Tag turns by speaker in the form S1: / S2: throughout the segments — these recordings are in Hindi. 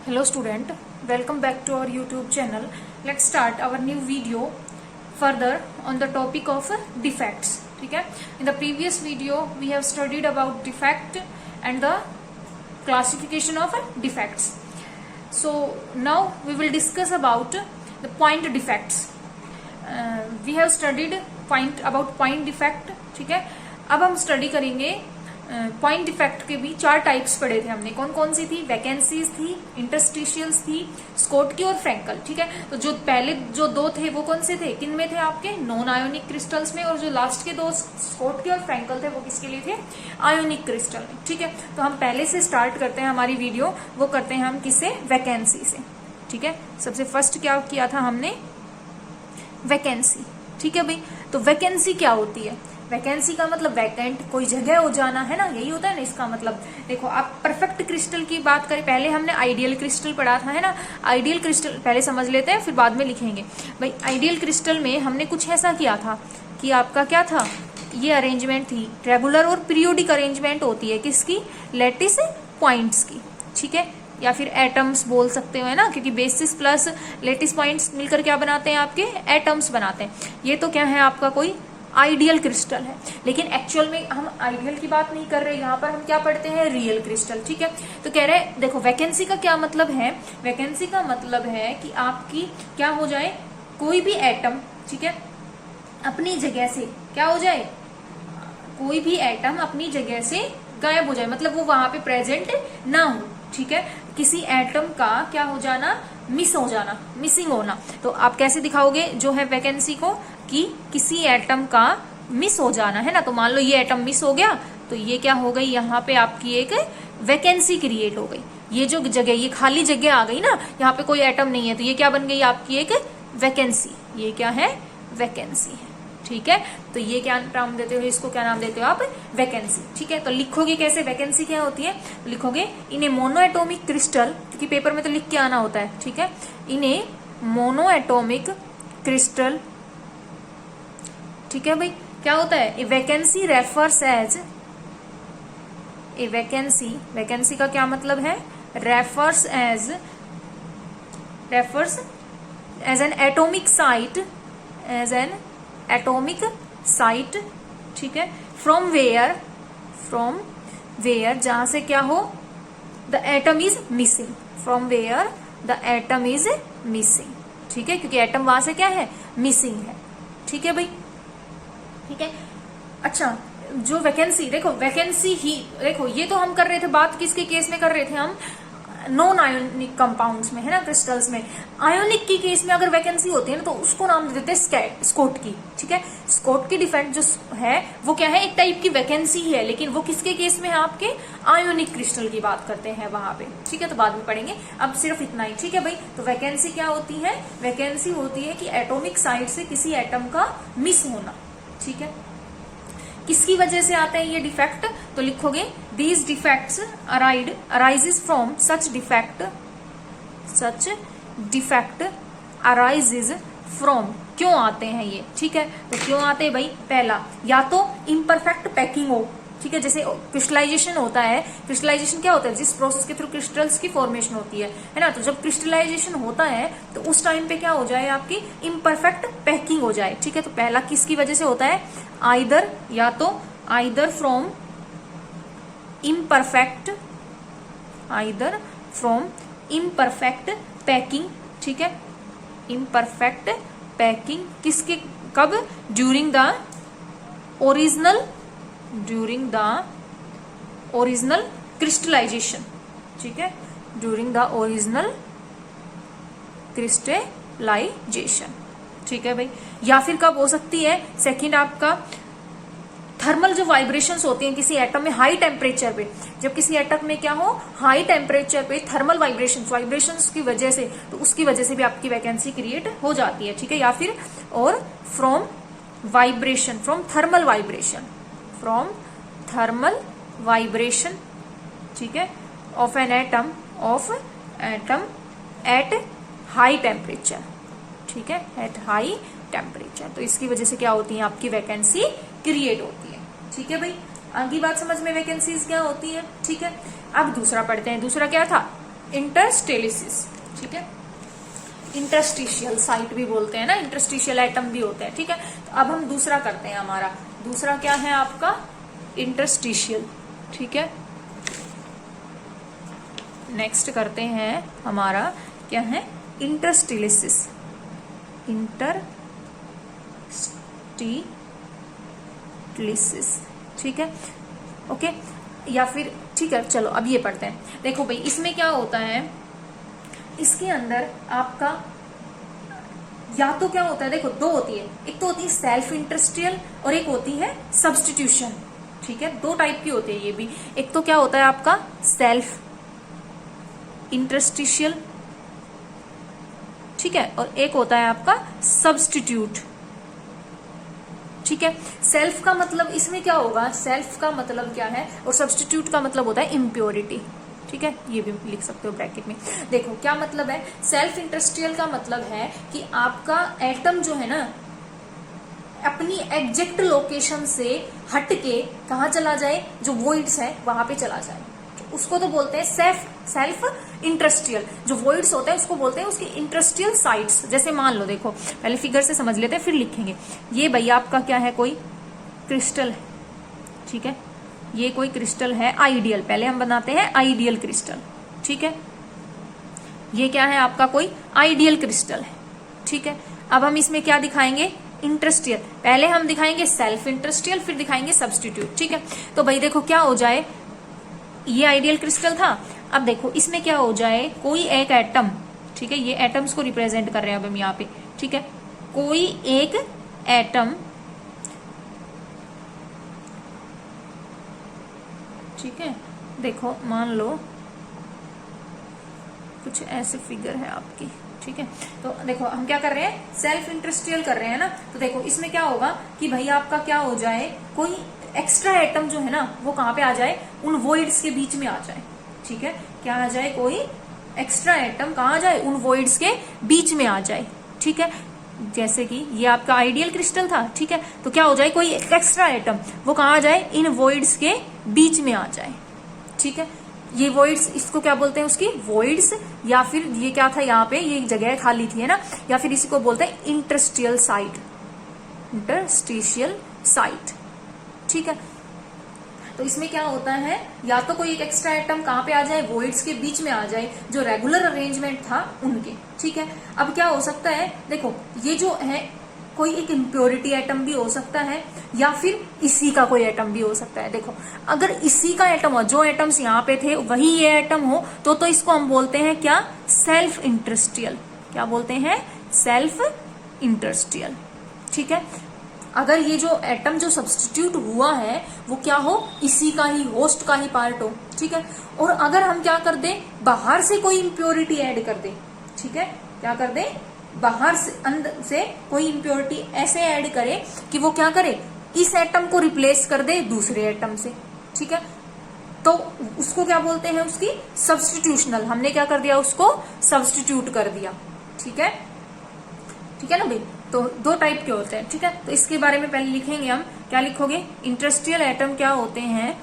S1: Hello student, welcome back to our YouTube channel. Let's start our new video further on the topic of defects. ठीक है? In the previous video we have studied about defect and the classification of defects. So now we will discuss about the point defects. We have studied about point defect. ठीक है? अब हम स्टडी करेंगे पॉइंट डिफेक्ट के भी चार टाइप्स पढ़े थे हमने। कौन कौन सी थी? वैकेंसीज थी, इंटरस्टिशियल्स थी, स्कोटकी और फ्रैंकल। ठीक है, तो जो पहले जो दो थे वो कौन से थे, किन में थे आपके? नॉन आयोनिक क्रिस्टल्स में। और जो लास्ट के दो स्कोटकी और फ्रैंकल थे वो किसके लिए थे? आयोनिक क्रिस्टल में। ठीक है, तो हम पहले से स्टार्ट करते हैं हमारी वीडियो। वो करते हैं हम किससे? वैकेंसी से। ठीक है, सबसे फर्स्ट क्या किया था हमने? वैकेंसी। ठीक है भाई, तो वैकेंसी क्या होती है? वैकेंसी का मतलब वैकेंट, कोई जगह हो जाना, है ना, यही होता है ना इसका मतलब। देखो आप परफेक्ट क्रिस्टल की बात करें, पहले हमने आइडियल क्रिस्टल पढ़ा था, है ना। आइडियल क्रिस्टल पहले समझ लेते हैं, फिर बाद में लिखेंगे। भाई आइडियल क्रिस्टल में हमने कुछ ऐसा किया था कि आपका क्या था, ये अरेंजमेंट थी, रेगुलर और पीरियोडिक अरेंजमेंट होती है किसकी? लैटिस पॉइंट्स की। ठीक है, या फिर एटम्स बोल सकते हो, है ना, क्योंकि बेसिस प्लस लेटिस पॉइंट्स मिलकर क्या बनाते हैं? आपके एटम्स बनाते हैं। ये तो क्या है आपका कोई आइडियल क्रिस्टल है। लेकिन एक्चुअल में हम आइडियल की बात नहीं कर रहे, यहाँ पर हम क्या पढ़ते हैं? Real crystal. ठीक है, तो कह रहे हैं देखो वैकेंसी का क्या मतलब है? वैकेंसी का मतलब है कि आपकी क्या हो जाए, कोई भी एटम, ठीक है, अपनी जगह से क्या हो जाए, कोई भी एटम अपनी जगह से गायब हो जाए, मतलब वो वहां पे प्रेजेंट ना हो। ठीक है, किसी एटम का क्या हो जाना? मिस हो जाना, मिसिंग होना। तो आप कैसे दिखाओगे जो है वैकेंसी को, कि किसी एटम का मिस हो जाना, है ना। तो मान लो ये एटम मिस हो गया, तो ये क्या हो गई, यहाँ पे आपकी एक वैकेंसी क्रिएट हो गई। ये जो जगह, ये खाली जगह आ गई ना, यहाँ पे कोई एटम नहीं है, तो ये क्या बन गई आपकी? एक वैकेंसी। ये क्या है? वैकेंसी है। ठीक है, तो ये क्या नाम देते हो? इसको क्या नाम देते हो आप? वैकेंसी। ठीक है, तो लिखोगे कैसे वैकेंसी क्या होती है? तो लिखोगे इन ए मोनोएटॉमिक क्रिस्टल, क्योंकि पेपर में तो लिख के आना होता है। ठीक है, इन ए मोनोएटॉमिक क्रिस्टल। ठीक है भाई, क्या होता है? A vacancy refers as a vacancy, vacancy का क्या मतलब है? Refers as an atomic site, as an atomic site. ठीक है, फ्रॉम वेयर जहां से क्या हो, the atom is missing, from where the atom is missing. ठीक है, क्योंकि एटम वहां से क्या है? मिसिंग है। ठीक है भाई, ठीक है। अच्छा, जो वैकेंसी, देखो वैकेंसी ही, देखो ये तो हम कर रहे थे बात, किसके केस में कर रहे थे हम? नॉन आयोनिक कंपाउंड्स में, है ना, क्रिस्टल्स में। आयोनिक की केस में अगर वैकेंसी होती है ना, तो उसको नाम दे देते हैं स्कोटकी। ठीक है, स्कोटकी डिफेक्ट जो है वो क्या है? एक टाइप की वैकेंसी ही है, लेकिन वो किसके केस में है? आपके आयोनिक क्रिस्टल की बात करते हैं वहां पे। ठीक है, तो बाद में पढ़ेंगे, अब सिर्फ इतना ही। ठीक है भाई, तो वैकेंसी क्या होती है? वैकेंसी होती है कि एटॉमिक साइड से किसी एटम का मिस होना। ठीक है, किसकी वजह से आते हैं ये डिफेक्ट? तो लिखोगे these defects arises from such defect arises from. क्यों आते हैं ये? ठीक है, तो क्यों आते हैं भाई? पहला, या तो इम्परफेक्ट पैकिंग हो। ठीक है, जैसे क्रिस्टलाइजेशन होता है, क्रिस्टलाइजेशन क्या होता है? जिस प्रोसेस के थ्रू क्रिस्टल्स की फॉर्मेशन होती है ना। तो जब क्रिस्टलाइजेशन होता है तो उस टाइम पे क्या हो जाए? आपकी इम्परफेक्ट पैकिंग हो जाए। ठीक है, तो पहला किसकी वजह से होता है? आइदर, या तो आइदर फ्रॉम इम्परफेक्ट पैकिंग। ठीक है, इम्परफेक्ट पैकिंग किसके, कब? During the original crystallization. ठीक है, ड्यूरिंग द ओरिजिनल क्रिस्टलाइजेशन। ठीक है भाई, या फिर कब हो सकती है? सेकंड आपका थर्मल जो वाइब्रेशंस होती हैं किसी एटम में हाई टेम्परेचर पे, जब किसी एटम में क्या हो, हाई टेम्परेचर पे थर्मल वाइब्रेशंस की वजह से, तो उसकी वजह से भी आपकी वैकेंसी क्रिएट हो जाती है। ठीक है, या फिर और फ्रॉम थर्मल वाइब्रेशन। ठीक है, of an atom at high temperature. ठीक है, एट हाई टेम्परेचर, तो इसकी वजह से क्या होती है? आपकी वैकेंसी क्रिएट होती है। ठीक है भाई, आगे बात समझ में वैकेंसीज क्या होती है। ठीक है, अब दूसरा पढ़ते हैं। दूसरा क्या था? इंटरस्टेलिसिस, ठीक है, इंटरस्टिशियल साइट भी बोलते हैं ना, इंटरस्टिशियल एटम भी होते हैं, ठीक है। तो अब हम दूसरा करते हैं, हमारा दूसरा क्या है आपका इंटरस्टिशियल, ठीक है। नेक्स्ट करते हैं हमारा क्या है इंटरस्टिलिसिस, इंटरस्टिलिसिस, ठीक है, ओके। या फिर ठीक है चलो अब ये पढ़ते हैं। देखो भाई इसमें क्या होता है, इसके अंदर आपका या तो क्या होता है, देखो दो होती है, एक तो होती है सेल्फ इंटरस्टियल और एक होती है सब्स्टिट्यूशन, ठीक है। दो टाइप की होती है ये भी, एक तो क्या होता है आपका सेल्फ इंटरस्टिशियल, ठीक है, और एक होता है आपका सब्स्टिट्यूट, ठीक है। सेल्फ का मतलब इसमें क्या होगा, सेल्फ का मतलब क्या है और सब्स्टिट्यूट का मतलब होता है इम्प्योरिटी, ठीक है, ये भी लिख सकते हो ब्रैकेट में। देखो क्या मतलब है, सेल्फ इंटरस्टियल का मतलब है कि आपका एटम जो है ना अपनी एग्जैक्ट लोकेशन से हट के कहा चला जाए, जो वॉइड्स है वहां पे चला जाए, उसको तो बोलते हैं सेल्फ इंटरस्टियल। जो वॉइड्स होते हैं उसको बोलते हैं उसकी इंटरस्टियल साइट्स। जैसे मान लो, देखो पहले फिगर से समझ लेते हैं फिर लिखेंगे। ये भैया आपका क्या है, कोई क्रिस्टल है, ठीक है, ये कोई क्रिस्टल है आइडियल, पहले हम बनाते हैं आइडियल क्रिस्टल, ठीक है। ये क्या है आपका कोई आइडियल क्रिस्टल है, ठीक है। अब हम इसमें क्या दिखाएंगे, इंटरस्टियल, पहले हम दिखाएंगे सेल्फ इंटरस्टियल फिर दिखाएंगे सब्स्टिट्यूट, ठीक है। तो भाई देखो क्या हो जाए, ये आइडियल क्रिस्टल था, अब देखो इसमें क्या हो जाए, कोई एक एटम, ठीक है, ये एटम्स को रिप्रेजेंट कर रहे हैं अब हम यहाँ पे, ठीक है, कोई एक एटम, ठीक है। देखो मान लो कुछ ऐसे फिगर है आपकी, ठीक है। तो देखो हम क्या कर रहे हैं, सेल्फ इंटरस्टियल कर रहे हैं ना। तो देखो इसमें क्या होगा कि भाई आपका क्या हो जाए, कोई एक्स्ट्रा एटम जो है ना वो कहाँ पे आ जाए, उन वॉइड्स के बीच में आ जाए, ठीक है। क्या आ जाए, कोई एक्स्ट्रा एटम कहाँ आ जाए, उन वॉइड्स के बीच में आ जाए, ठीक है। जैसे कि ये आपका आइडियल क्रिस्टल था, ठीक है, तो क्या हो जाए, कोई एक्स्ट्रा एटम वो कहाँ आ जाए, इन वॉइड्स के बीच में आ जाए, ठीक है। ये वॉइड्स, इसको क्या बोलते हैं, उसकी वॉइड्स, या फिर ये क्या था यहाँ पे, ये जगह खाली थी है ना, या फिर इसी को बोलते हैं इंटरस्टिशियल साइट, इंटरस्टिशियल साइट, ठीक है। तो इसमें क्या होता है, या तो कोई एक एक्स्ट्रा एटम कहाँ पे आ जाए, वॉइड्स के बीच में आ जाए, जो रेगुलर अरेंजमेंट था उनके, ठीक है। अब क्या हो सकता है, देखो ये जो है कोई एक इम्प्योरिटी एटम भी हो सकता है, या फिर इसी का कोई एटम भी हो सकता है। देखो अगर इसी का एटम हो, जो एटम्स यहाँ पे थे वही ये एटम हो, तो इसको हम बोलते हैं क्या, सेल्फ इंटरस्टियल, क्या बोलते हैं, सेल्फ इंटरस्टियल, ठीक है। अगर ये जो एटम जो सब्स्टिट्यूट हुआ है वो क्या हो, इसी का ही, होस्ट का ही पार्ट हो, ठीक है। और अगर हम क्या कर दें, बाहर से कोई इम्प्योरिटी ऐड कर दें, ठीक है, क्या कर दें, बाहर से अंदर से कोई इम्प्योरिटी ऐसे ऐड करे कि वो क्या करे, इस एटम को रिप्लेस कर दे दूसरे एटम से, ठीक है। तो उसको क्या बोलते हैं, उसकी सब्स्टिट्यूशनल, हमने क्या कर दिया, उसको सब्स्टिट्यूट कर दिया, ठीक है, ठीक है ना भाई। तो दो टाइप के होते हैं, ठीक है। तो इसके बारे में पहले लिखेंगे हम, क्या लिखोगे, इंटरस्टिशियल एटम क्या होते हैं,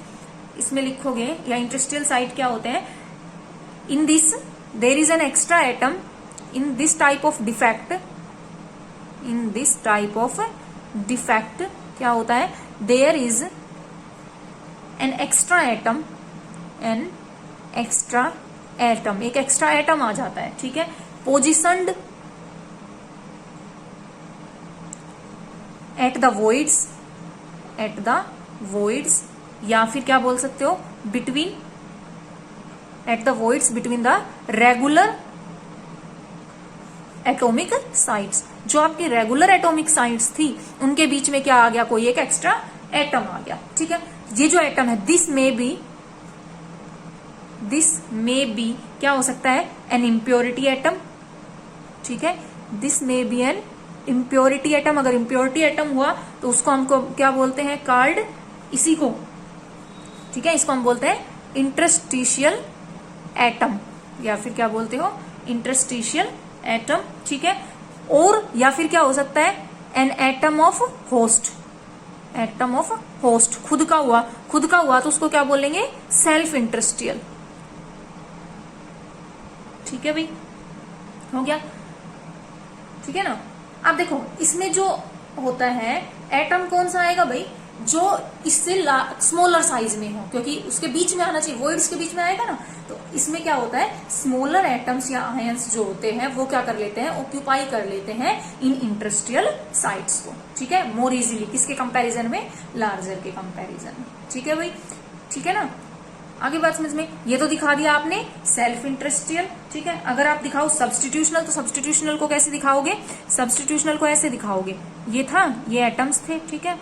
S1: इसमें लिखोगे, या इंटरस्टिशियल साइट क्या होते हैं, in this there is an extra atom, in this type of defect, in this type of defect क्या होता है, there is an extra atom, an extra atom, एक एक्स्ट्रा एटम आ जाता है, ठीक है, पोजिशनड एट द वॉइड्स, या फिर क्या बोल सकते हो, between, at the voids between the regular atomic sites, जो आपकी रेगुलर एटॉमिक साइट्स थी उनके बीच में क्या आ गया, कोई एक एक्स्ट्रा एटम आ गया, ठीक है। ये जो एटम है, दिस मे बी क्या हो सकता है, एन इम्प्योरिटी एटम, ठीक है, this may be N impurity atom. अगर इम्प्योरिटी एटम हुआ तो उसको हमको क्या बोलते हैं, कार्ड, इसी को, ठीक है, इसको हम बोलते हैं इंटरस्टिशियल एटम, या फिर क्या बोलते हो, इंटरस्टिशियल एटम, ठीक है। और या फिर क्या हो सकता है, an atom of host, atom of host, खुद का हुआ तो उसको क्या बोलेंगे, सेल्फ इंटरस्टियल, ठीक है भाई, हो गया, ठीक है ना। अब देखो इसमें जो होता है एटम कौन सा आएगा भाई, जो इससे स्मॉलर साइज में हो, क्योंकि उसके बीच में आना चाहिए, वॉइड्स के बीच में आएगा ना। तो इसमें क्या होता है, स्मॉलर एटम्स या आयंस जो होते हैं वो क्या कर लेते हैं, ऑक्यूपाई कर लेते हैं इन इंडस्ट्रियल साइट्स को, ठीक है, मोर इजीली, किसके कंपैरिजन में, लार्जर के कंपैरिजन में, ठीक है भाई, ठीक है ना। आगे बात समझ में, ये तो दिखा दिया आपने सेल्फ इंडस्ट्रियल, ठीक है। अगर आप दिखाओ सब्स्टिट्यूशनल, तो सब्स्टिट्यूशनल को कैसे दिखाओगे, सब्स्टिट्यूशनल को ऐसे दिखाओगे, ये था, ये एटम्स थे, ठीक है।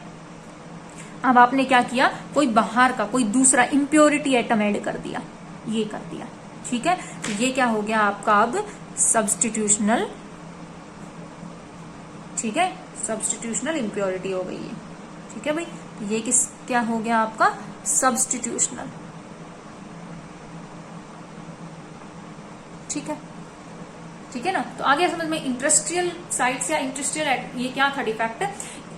S1: अब आपने क्या किया, कोई बाहर का कोई दूसरा इम्प्योरिटी एटम ऐड कर दिया, ये कर दिया, ठीक है। तो ये क्या हो गया आपका अब सब्स्टिट्यूशनल, ठीक है, सब्स्टिट्यूशनल इम्प्योरिटी हो गई है, ठीक है भाई। ये किस क्या हो गया आपका सब्स्टिट्यूशनल, ठीक है, ठीक है ना। तो आगे समझ में, इंडस्ट्रियल साइट्स या इंडस्ट्रियल, ये क्या था डिफेक्ट,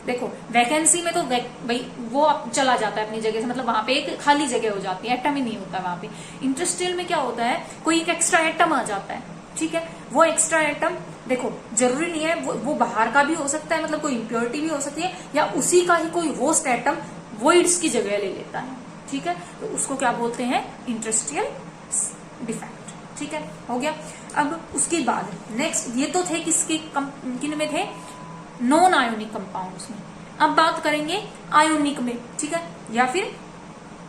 S1: देखो वैकेंसी में तो भाई वो चला जाता है अपनी जगह से, मतलब वहां पे एक खाली जगह हो जाती है, एटम ही नहीं होता वहां पे। इंडस्ट्रियल में क्या होता है, कोई एक एक्स्ट्रा एटम आ जाता है, ठीक है। वो एक्स्ट्रा एटम देखो जरूरी नहीं है वो बाहर का भी हो सकता है, मतलब कोई इंप्योरिटी भी हो सकती है, या उसी का ही कोई होस्ट एटम वॉइड्स की जगह ले लेता है, ठीक है। तो उसको क्या बोलते हैं, इंडस्ट्रियल डिफेक्ट, ठीक है, हो गया। अब उसके बाद नेक्स्ट, ये तो थे किसके किन में थे, नॉन आयोनिक कंपाउंड्स में। अब बात करेंगे आयोनिक में, ठीक है, या फिर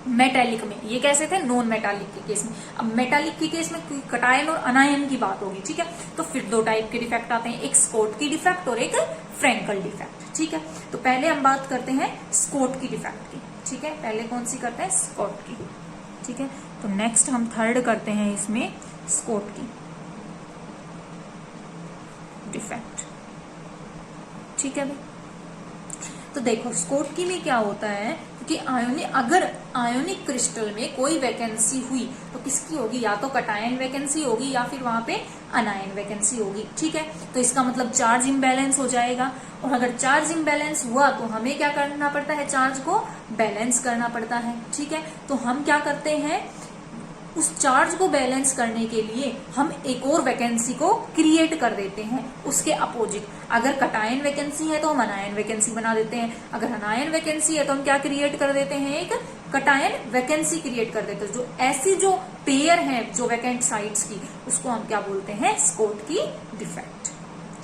S1: मेटालिक में। ये कैसे थे, नॉन मेटालिक के केस में। अब मेटालिक के केस में कटायन और अनायन की बात होगी, ठीक है। तो फिर दो टाइप के डिफेक्ट आते हैं, एक स्कोटकी डिफेक्ट और एक फ्रेंकल डिफेक्ट, ठीक है। तो पहले हम बात करते हैं स्कोटकी डिफेक्ट की, ठीक है। पहले कौन सी करते हैं, स्कोटकी, ठीक है। तो नेक्स्ट हम थर्ड करते हैं इसमें स्कोटकी डिफेक्ट, ठीक है भाई। तो देखो स्कोटकी में क्या होता है कि अगर आयोनिक क्रिस्टल में कोई वैकेंसी हुई तो किसकी होगी, या तो कटायन वैकेंसी होगी या फिर वहां पे अनायन वैकेंसी होगी, ठीक है। तो इसका मतलब चार्ज इम्बैलेंस हो जाएगा, और अगर चार्ज इम्बैलेंस हुआ तो हमें क्या करना पड़ता है, चार्ज को बैलेंस करना पड़ता है, ठीक है। तो हम क्या करते हैं, उस चार्ज को बैलेंस करने के लिए हम एक और वैकेंसी को क्रिएट कर देते हैं उसके अपोजिट। अगर कटायन वैकेंसी है तो हम अनायन वैकेंसी बना देते हैं, अगर अनायन वैकेंसी है तो हम क्या क्रिएट कर देते हैं, एक कटायन वैकेंसी क्रिएट कर देते हैं। जो ऐसी जो पेयर है जो वैकेंट साइट्स की, उसको हम क्या बोलते हैं, स्कोटकी डिफेक्ट,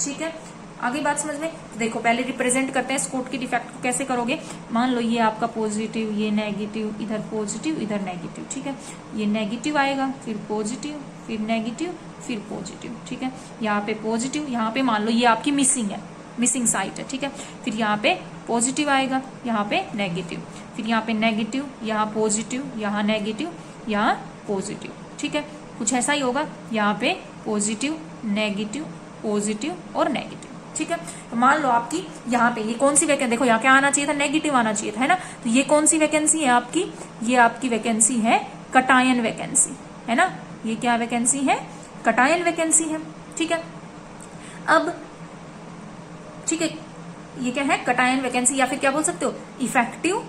S1: ठीक है। आगे बात समझ में, देखो पहले रिप्रेजेंट करते हैं स्कोटकी डिफेक्ट को, कैसे करोगे, मान लो ये आपका पॉजिटिव, ये नेगेटिव, इधर पॉजिटिव इधर नेगेटिव, ठीक है। ये नेगेटिव आएगा, फिर पॉजिटिव, फिर नेगेटिव, फिर पॉजिटिव, ठीक है। यहाँ पे पॉजिटिव, यहाँ पे मान लो ये आपकी मिसिंग है, मिसिंग साइट है, ठीक है। फिर यहाँ पे पॉजिटिव आएगा, यहाँ पे नेगेटिव, फिर यहाँ पे नेगेटिव, यहाँ पॉजिटिव, यहाँ नेगेटिव, यहाँ पॉजिटिव, ठीक है। कुछ ऐसा ही होगा, यहाँ पे पॉजिटिव, नेगेटिव, पॉजिटिव और नेगेटिव, ठीक है। तो मान लो आपकी यहाँ पे ये कौन सी वैकेंसी, देखो यहाँ क्या आना चाहिए था, नेगेटिव आना चाहिए था, है ना। तो ये कौन सी वैकेंसी है आपकी, ये आपकी वैकेंसी है कटायन वैकेंसी, है ना। ये क्या वैकेंसी है, कटायन वैकेंसी है, ठीक है। अब ठीक है, ये क्या है, कटायन वैकेंसी, या फिर क्या बोल सकते हो, इफेक्टिव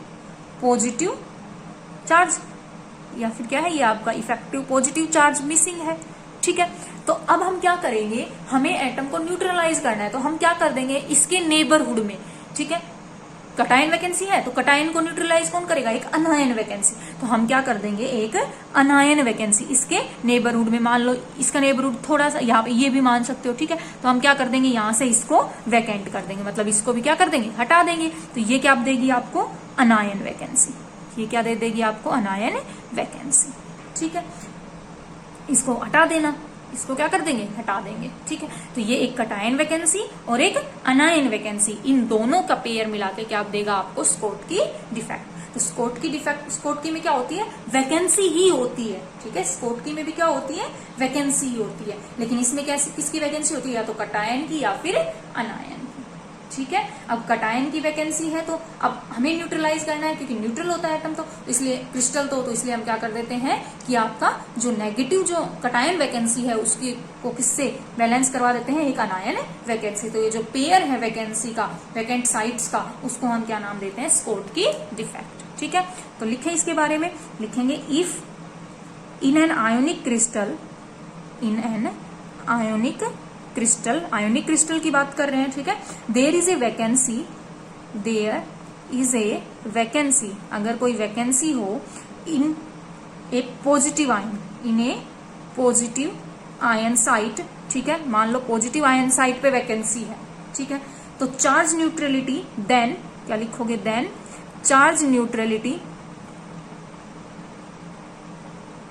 S1: पॉजिटिव चार्ज, या फिर क्या है, ये आपका इफेक्टिव पॉजिटिव चार्ज मिसिंग है, ठीक है। तो अब हम क्या करेंगे, हमें एटम को न्यूट्रलाइज करना है, तो हम क्या कर देंगे, इसके नेबरहुड में, ठीक है। कटायन वैकेंसी है तो कटायन को न्यूट्रलाइज कौन करेगा, एक अनायन वैकेंसी। तो हम क्या कर देंगे, एक अनायन वैकेंसी इसके नेबरहुड में, मान लो इसका नेबरहुड थोड़ा सा यहाँ पे, ये भी मान सकते हो, ठीक है। तो हम क्या कर देंगे, यहाँ से इसको वैकेंट कर देंगे, मतलब इसको भी क्या कर देंगे, हटा देंगे। तो ये क्या देगी आपको, अनायन वैकेंसी, ये क्या दे देगी आपको, अनायन वैकेंसी, ठीक है। इसको हटा देना, इसको क्या कर देंगे, हटा देंगे, ठीक है। तो ये एक कटायन वैकेंसी और एक अनायन वैकेंसी, इन दोनों का पेयर मिला के क्या देगा आपको, स्कोटकी डिफेक्ट। तो स्कोटकी डिफेक्ट, स्कोटकी में क्या होती है, वैकेंसी ही होती है, ठीक है। स्कोटकी में भी क्या होती है, वैकेंसी ही होती है, लेकिन इसमें कैसे, किसकी वैकेंसी होती है, या तो कटायन की या फिर अनायन, ठीक है। अब कटायन की वैकेंसी है तो अब हमें न्यूट्रलाइज करना है, क्योंकि न्यूट्रल होता है एटम, तो इसलिए क्रिस्टल तो इसलिए हम क्या कर देते हैं कि आपका जो नेगेटिव जो कटायन वैकेंसी है उसकी को किससे बैलेंस करवा देते हैं, एक अनायन वैकेंसी। तो ये जो पेयर है वैकेंसी का, वैकेंट साइट्स का, उसको हम क्या नाम देते हैं, स्कोटकी डिफेक्ट, ठीक है। तो लिखे इसके बारे में, लिखेंगे if in an ionic crystal in an ionic crystal, ionic crystal की बात कर रहे हैं, ठीक है। There is a vacancy, there is a vacancy, अगर कोई वैकेंसी हो in a positive ion, in a positive ion site, ठीक है। मान लो पॉजिटिव आयन साइट पे वैकेंसी है, ठीक है। तो चार्ज न्यूट्रलिटी, देन क्या लिखोगे, then charge neutrality,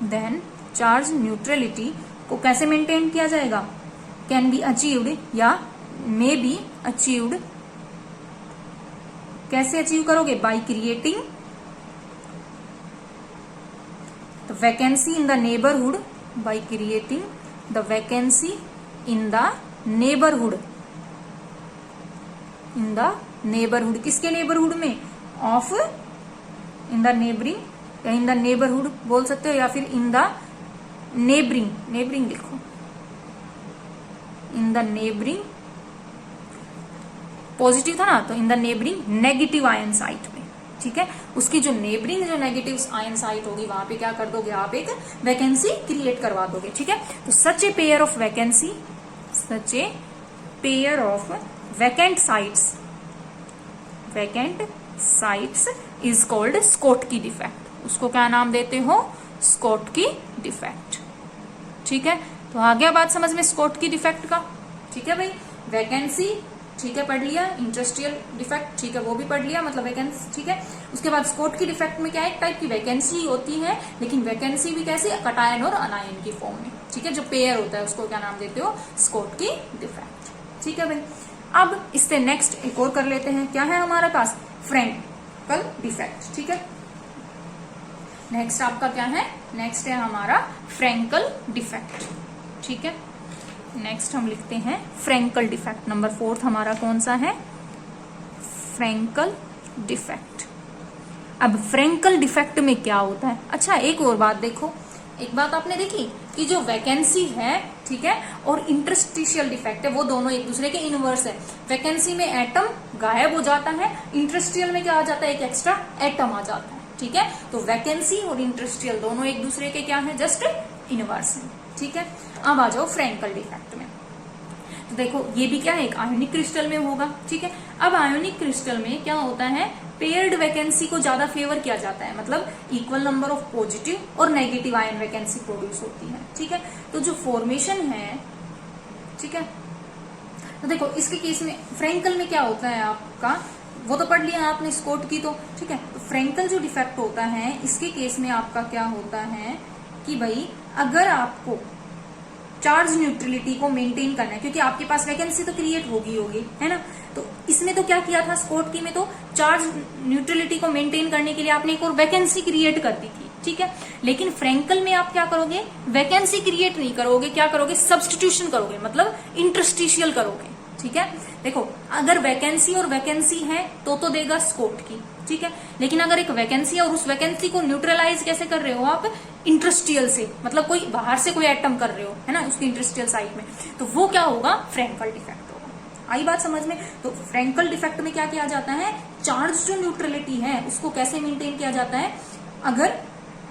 S1: then charge neutrality को कैसे मेंटेन किया जाएगा, कैन बी अचीव्ड या मे बी अचीव्ड, कैसे अचीव करोगे, by creating the vacancy in the neighbourhood, by creating the vacancy in the neighbourhood, in the neighbourhood, किसके नेबरहुड में, ऑफ, इन द नेबरिंग, या इन द नेबरहुड बोल सकते हो, या फिर इन द नेबरिंग, नेबरिंग लिखो, इन द नेबरिंग, पॉजिटिव था ना, तो in the neighbouring negative ion site में, ठीक है। उसकी जो नेबरिंग जो नेगेटिव आयन साइट होगी वहां पे क्या कर दोगे आप, एक वैकेंसी क्रिएट करवा दोगे, ठीक है। तो such a pair of vacancy, such a pair of vacant sites, vacant sites is called Schottky defect, उसको क्या नाम देते हो, स्कोटकी डिफेक्ट, ठीक है। तो आ गया बात समझ में स्कोटकी डिफेक्ट का, ठीक है भाई। वैकेंसी, ठीक है, पढ़ लिया। इंडस्ट्रियल डिफेक्ट, ठीक है, वो भी पढ़ लिया, मतलब वैकेंसी, ठीक है। उसके बाद स्कोटकी डिफेक्ट में क्या है, एक टाइप की वैकेंसी होती है, लेकिन वैकेंसी भी कैसे, कटायन और अनायन की फॉर्म में, ठीक है। जो पेयर होता है उसको क्या नाम देते हो, स्कोटकी डिफेक्ट, ठीक है भाई। अब इससे नेक्स्ट एक और कर लेते हैं, क्या है हमारे पास, फ्रैंकल डिफेक्ट, ठीक है। नेक्स्ट आपका क्या है, नेक्स्ट है हमारा फ्रैंकल डिफेक्ट, ठीक है। नेक्स्ट हम लिखते हैं फ्रैंकल डिफेक्ट, नंबर 4 हमारा कौन सा है, फ्रैंकल डिफेक्ट। अब फ्रैंकल डिफेक्ट में क्या होता है, अच्छा एक और बात देखो, एक बात आपने देखी कि जो वैकेंसी है, ठीक है, और इंटरस्टिशियल डिफेक्ट है, वो दोनों एक दूसरे के इनवर्स है। वैकेंसी में एटम गायब हो जाता है, इंटरस्टिशियल में क्या आ जाता है, एक एक्स्ट्रा एटम आ जाता है, ठीक है। तो वैकेंसी और इंटरस्टिशियल दोनों एक दूसरे के क्या है, जस्ट इनवर्स है, ठीक है। अब आ जाओ फ्रैंकल डिफेक्ट में, तो देखो ये भी क्या है, एक आयोनिक क्रिस्टल में होगा, ठीक है। अब आयोनिक क्रिस्टल में क्या होता है, पेयर्ड वैकेंसी को ज्यादा फेवर किया जाता है, मतलब इक्वल नंबर ऑफ पॉजिटिव और नेगेटिव आयन वैकेंसी प्रोड्यूस होती है, ठीक है। तो जो फॉर्मेशन है, ठीक है, तो देखो इसके केस में फ्रैंकल में क्या होता है आपका, वो तो पढ़ लिया आपने स्कोटकी तो, ठीक है। तो फ्रैंकल जो डिफेक्ट होता है, इसके केस में आपका क्या होता है कि भाई अगर आपको चार्ज न्यूट्रलिटी को मेंटेन करना है, क्योंकि आपके पास वैकेंसी तो क्रिएट होगी, है ना। तो इसमें तो क्या किया था, स्कोटकी में तो चार्ज न्यूट्रलिटी को मेंटेन करने के लिए आपने एक और वैकेंसी क्रिएट कर दी थी, ठीक है। लेकिन फ्रैंकल में आप क्या करोगे, वैकेंसी क्रिएट नहीं करोगे, क्या करोगे, सब्स्टिट्यूशन करोगे, मतलब इंटरस्टिशियल करोगे, ठीक है। देखो अगर वैकेंसी और वैकेंसी है तो देगा स्कोटकी, ठीक है। लेकिन अगर एक वैकेंसी है और उस वैकेंसी को न्यूट्रलाइज कैसे कर रहे हो आप, इंटरस्टियल से, मतलब कोई बाहर से कोई एटम कर रहे हो, है ना, उसकी इंटरस्टियल साइट में, तो वो क्या होगा, फ्रैंकल डिफेक्ट होगा। आई बात समझ में। तो फ्रैंकल डिफेक्ट में क्या किया जाता है, चार्ज जो न्यूट्रलिटी है उसको कैसे मेंटेन किया जाता है, अगर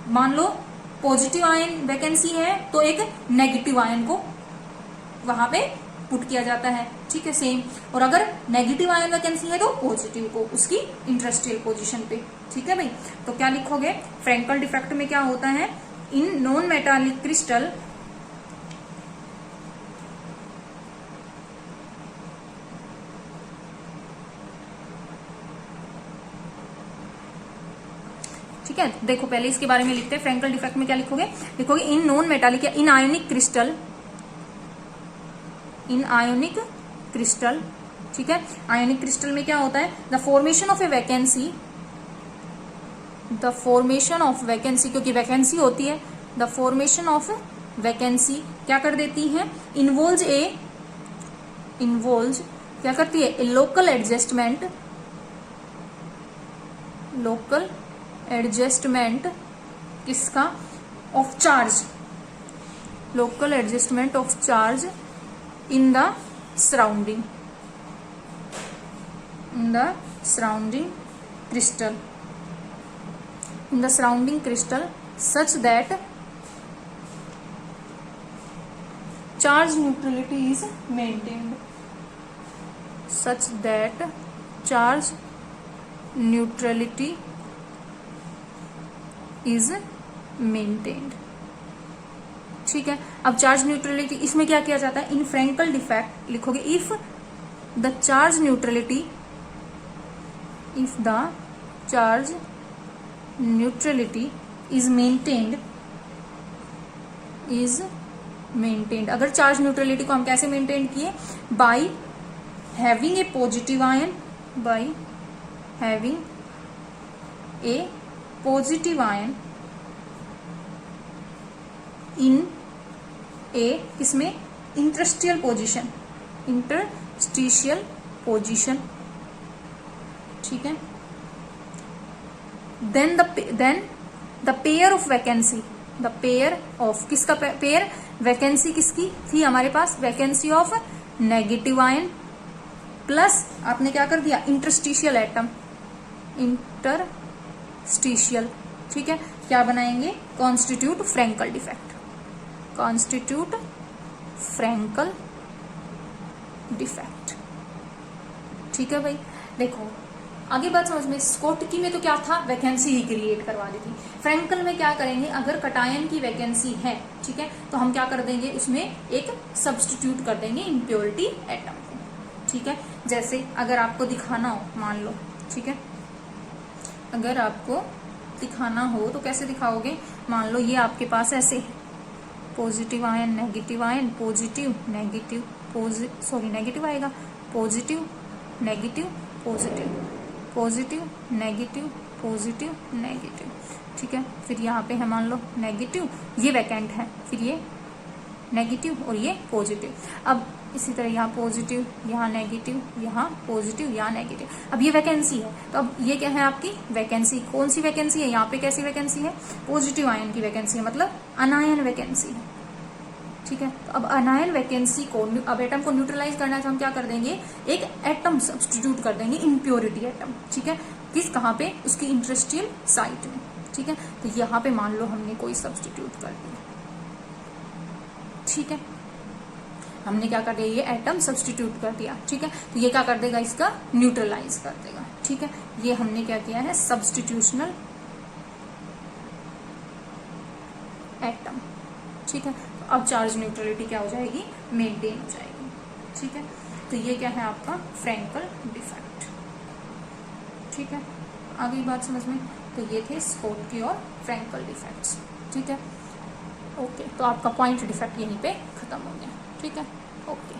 S1: मान लो पॉजिटिव आयन वैकेंसी है तो एक नेगेटिव आयन को वहां पे पुट किया जाता है, ठीक है, सेम। और अगर नेगेटिव आयन वैकेंसी है तो पॉजिटिव को उसकी इंटरस्टियल पोजीशन पे, ठीक है भाई। तो क्या लिखोगे, फ्रैंकल डिफेक्ट में क्या होता है, इन नॉन मेटालिक क्रिस्टल, ठीक है। देखो पहले इसके बारे में लिखते हैं, फ्रैंकल डिफेक्ट में क्या लिखोगे, लिखोगे इन नॉन मेटालिक या इन आयोनिक क्रिस्टल, इन आयोनिक क्रिस्टल, ठीक है। आयोनिक क्रिस्टल में क्या होता है, the formation of A vacancy, the formation of vacancy, क्योंकि वैकेंसी होती है, द फॉर्मेशन ऑफ वैकेंसी क्या कर देती है, इन्वॉल्व क्या करती है, a local adjustment, local adjustment किसका, of charge, local adjustment of charge in the surrounding crystal, in the surrounding crystal such that charge neutrality is maintained, such that charge neutrality is maintained. ठीक है, अब चार्ज न्यूट्रलिटी इसमें क्या किया जाता है, इन फ्रैंकल डिफेक्ट लिखोगे if the charge neutrality, if the charge neutrality is maintained, is maintained. अगर चार्ज न्यूट्रलिटी को हम कैसे मेंटेन किए, by having a positive ion, by having a positive ion in a, किसमें, इंटरस्टिशियल पोजीशन, इंटरस्टिशियल पोजीशन। ठीक है, then the pair of vacancy, the pair of, किसका पेयर, वैकेंसी किसकी थी हमारे पास, vacancy of negative ion plus आपने क्या कर दिया, इंटरस्टिशियल एटम, इंटरस्टिशियल। ठीक है, क्या बनाएंगे, constitute Frenkel defect, constitute Frenkel defect. ठीक है भाई, देखो आगे बात समझ में, स्कोटकी में तो क्या था, वैकेंसी ही क्रिएट करवा दी थी। फ्रैंकल में क्या करेंगे, अगर कटायन की वैकेंसी है, ठीक है, तो हम क्या कर देंगे, उसमें एक सब्स्टिट्यूट कर देंगे इम्प्योरिटी एटम को। ठीक है, जैसे अगर आपको दिखाना हो, मान लो, ठीक है, अगर आपको दिखाना हो तो कैसे दिखाओगे, मान लो ये आपके पास ऐसे positive ion, negative ion, positive negative, negative आएगा, positive negative positive, positive negative positive negative. ठीक है, फिर यहाँ पे है मान लो नेगेटिव, ये वैकेंट है, फिर ये नेगेटिव और ये पॉजिटिव। अब इसी तरह यहाँ पॉजिटिव, यहाँ नेगेटिव, यहाँ पॉजिटिव, यहाँ नेगेटिव। अब ये वैकेंसी है, तो अब ये क्या है आपकी वैकेंसी, कौन सी वैकेंसी है, यहाँ पे कैसी वैकेंसी है, पॉजिटिव आयन की वैकेंसी है, मतलब अनायन वैकेंसी है। ठीक है, तो अब अनायन वैकेंसी को, अब एटम को न्यूट्रलाइज करना है तो हम क्या कर देंगे, एक एटम सब्स्टिट्यूट कर देंगे, इम्प्योरिटी एटम। ठीक है, किस, कहाँ पे, उसकी इंटरस्टिशियल साइट में। ठीक है, तो यहाँ पे मान लो हमने कोई सब्स्टिट्यूट कर दिया। ठीक है, हमने क्या कर दिया, ये एटम सब्स्टिट्यूट कर दिया। ठीक है, तो ये क्या कर देगा, इसका न्यूट्रलाइज कर देगा। ठीक है, ये हमने क्या किया है, सब्स्टिट्यूशनल एटम। ठीक है, तो अब चार्ज न्यूट्रलिटी क्या हो जाएगी, मेंटेन हो जाएगी। ठीक है, तो ये क्या है आपका फ्रैंकल डिफेक्ट। ठीक है, आ गई बात समझ में, तो ये थे स्कोटकी और फ्रैंकल डिफेक्ट्स। ठीक है, ओके, तो आपका पॉइंट डिफेक्ट यहीं पे खत्म हो गया। ठीक है, ओके।